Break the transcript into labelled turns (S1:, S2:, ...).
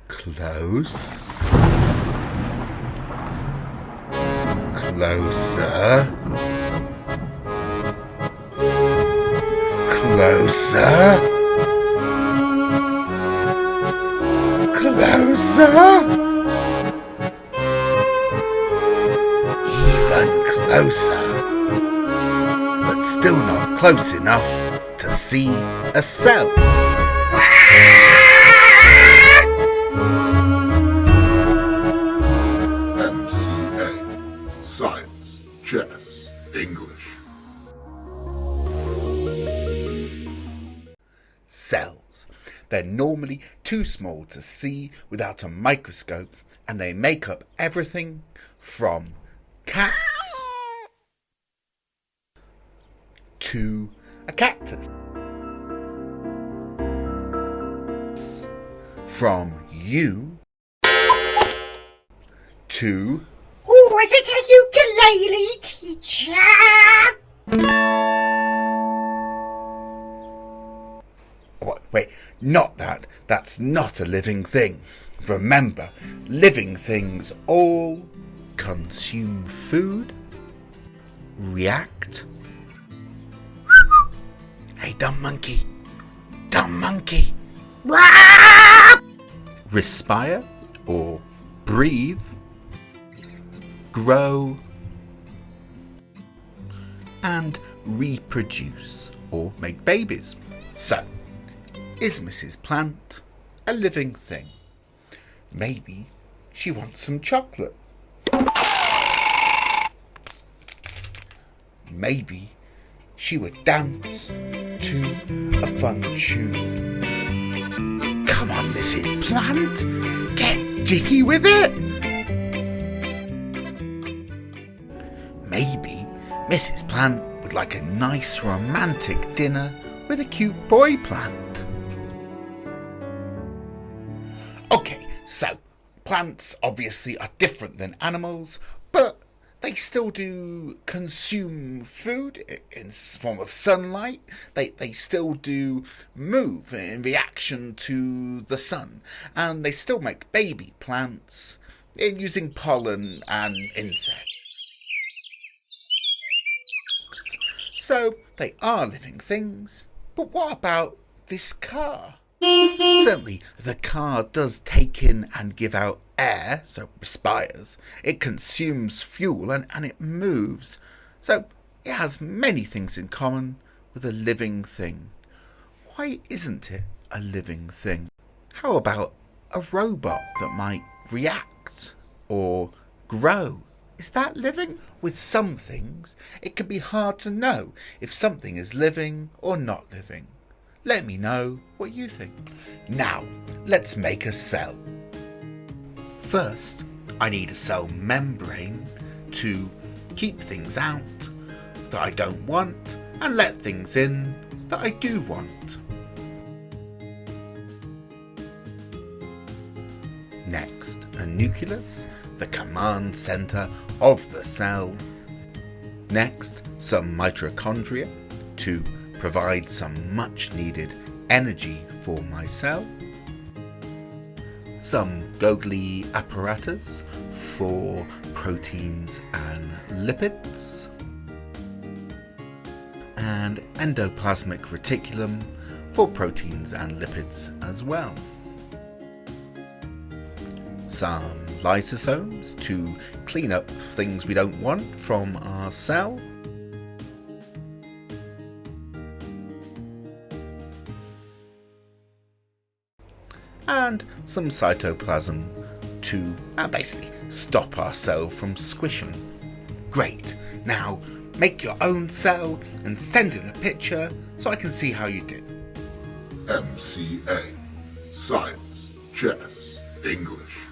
S1: Close. Closer. Closer. Closer. Even closer. But still not close enough to see a cell.
S2: MCA. Science, Chess, English.
S1: Cells. They're normally too small to see without a microscope, and they make up everything from cats to a cactus, from you to...
S3: Oh, is it a ukulele, teacher?
S1: Wait, not that. That's not a living thing. Remember, living things all consume food, react. Hey, dumb monkey. Dumb monkey. Respire or breathe, grow, and reproduce or make babies. So, is Mrs. Plant a living thing? Maybe she wants some chocolate. Maybe she would dance to a fun tune. Come on, Mrs. Plant, get jiggy with it. Maybe Mrs. Plant would like a nice romantic dinner with a cute boy plant. Okay, so plants obviously are different than animals, but they still do consume food in form of sunlight. They still do move in reaction to the sun, and they still make baby plants using pollen and insects. So they are living things. But what about this car? Certainly, the car does take in and give out air, so respires. It consumes fuel and it moves. So it has many things in common with a living thing. Why isn't it a living thing? How about a robot that might react or grow? Is that living? With some things, it can be hard to know if something is living or not living. Let me know what you think. Now, let's make a cell. First, I need a cell membrane to keep things out that I don't want and let things in that I do want. Next, a nucleus, the command center of the cell. Next, some mitochondria to provide some much needed energy for my cell. Some Golgi apparatus for proteins and lipids. And endoplasmic reticulum for proteins and lipids as well. Some lysosomes to clean up things we don't want from our cell. And some cytoplasm to basically stop our cell from squishing. Great, now make your own cell and send in a picture so I can see how you did.
S2: MCA. Science, Chess, English.